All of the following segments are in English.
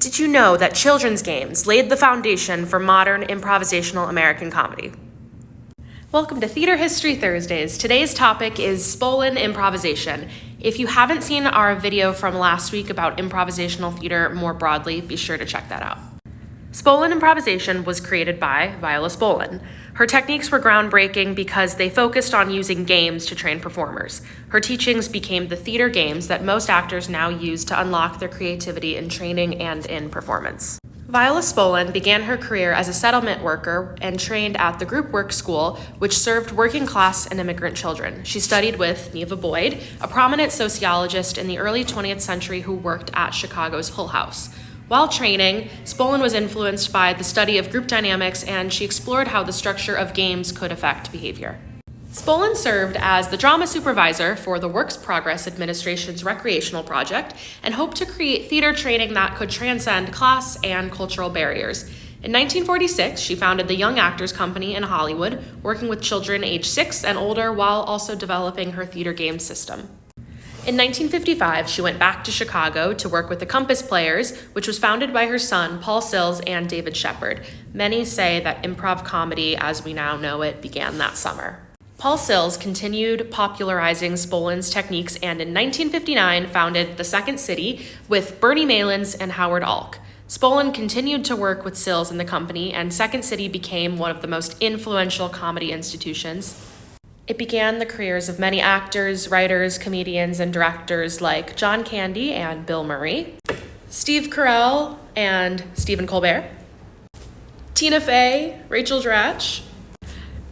Did you know that children's games laid the foundation for modern improvisational American comedy? Welcome to Theater History Thursdays. Today's topic is Spolin improvisation. If you haven't seen our video from last week about improvisational theater more broadly, be sure to check that out. Spolin improvisation was created by Viola Spolin. Her techniques were groundbreaking because they focused on using games to train performers. Her teachings became the theater games that most actors now use to unlock their creativity in training and in performance. Viola Spolin began her career as a settlement worker and trained at the Group Work School, which served working class and immigrant children. She studied with Neva Boyd, a prominent sociologist in the early 20th century who worked at Chicago's Hull House. While training, Spolin was influenced by the study of group dynamics, and she explored how the structure of games could affect behavior. Spolin served as the drama supervisor for the Works Progress Administration's recreational project and hoped to create theater training that could transcend class and cultural barriers. In 1946, she founded the Young Actors Company in Hollywood, working with children age 6 and older while also developing her theater game system. In 1955, she went back to Chicago to work with the Compass Players, which was founded by her son, Paul Sills, and David Shepard. Many say that improv comedy, as we now know it, began that summer. Paul Sills continued popularizing Spolin's techniques and in 1959 founded The Second City with Bernie Malins and Howard Alk. Spolin continued to work with Sills and the company, and Second City became one of the most influential comedy institutions. It began the careers of many actors, writers, comedians, and directors like John Candy and Bill Murray, Steve Carell and Stephen Colbert, Tina Fey, Rachel Dratch,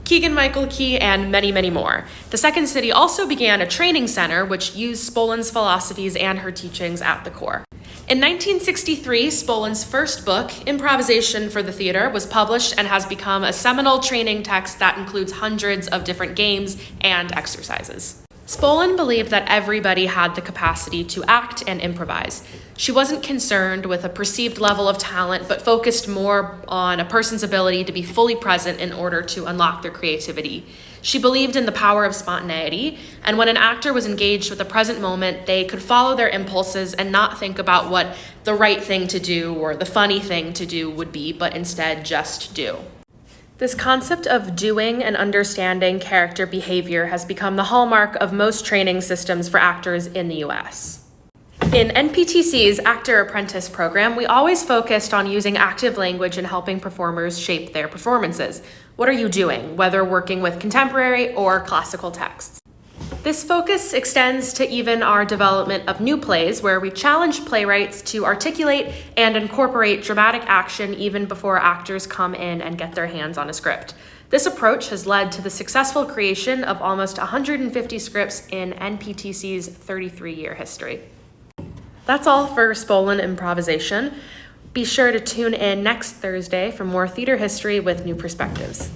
Keegan-Michael Key, and many, many more. The Second City also began a training center which used Spolin's philosophies and her teachings at the core. In 1963, Spolin's first book, Improvisation for the Theater, was published and has become a seminal training text that includes hundreds of different games and exercises. Spolin believed that everybody had the capacity to act and improvise. She wasn't concerned with a perceived level of talent, but focused more on a person's ability to be fully present in order to unlock their creativity. She believed in the power of spontaneity, and when an actor was engaged with the present moment, they could follow their impulses and not think about what the right thing to do or the funny thing to do would be, but instead just do. This concept of doing and understanding character behavior has become the hallmark of most training systems for actors in the US. In NPTC's Actor Apprentice program, we always focused on using active language and helping performers shape their performances. What are you doing, whether working with contemporary or classical texts? This focus extends to even our development of new plays, where we challenge playwrights to articulate and incorporate dramatic action even before actors come in and get their hands on a script. This approach has led to the successful creation of almost 150 scripts in NPTC's 33-year history. That's all for Spolin improvisation. Be sure to tune in next Thursday for more theater history with new perspectives.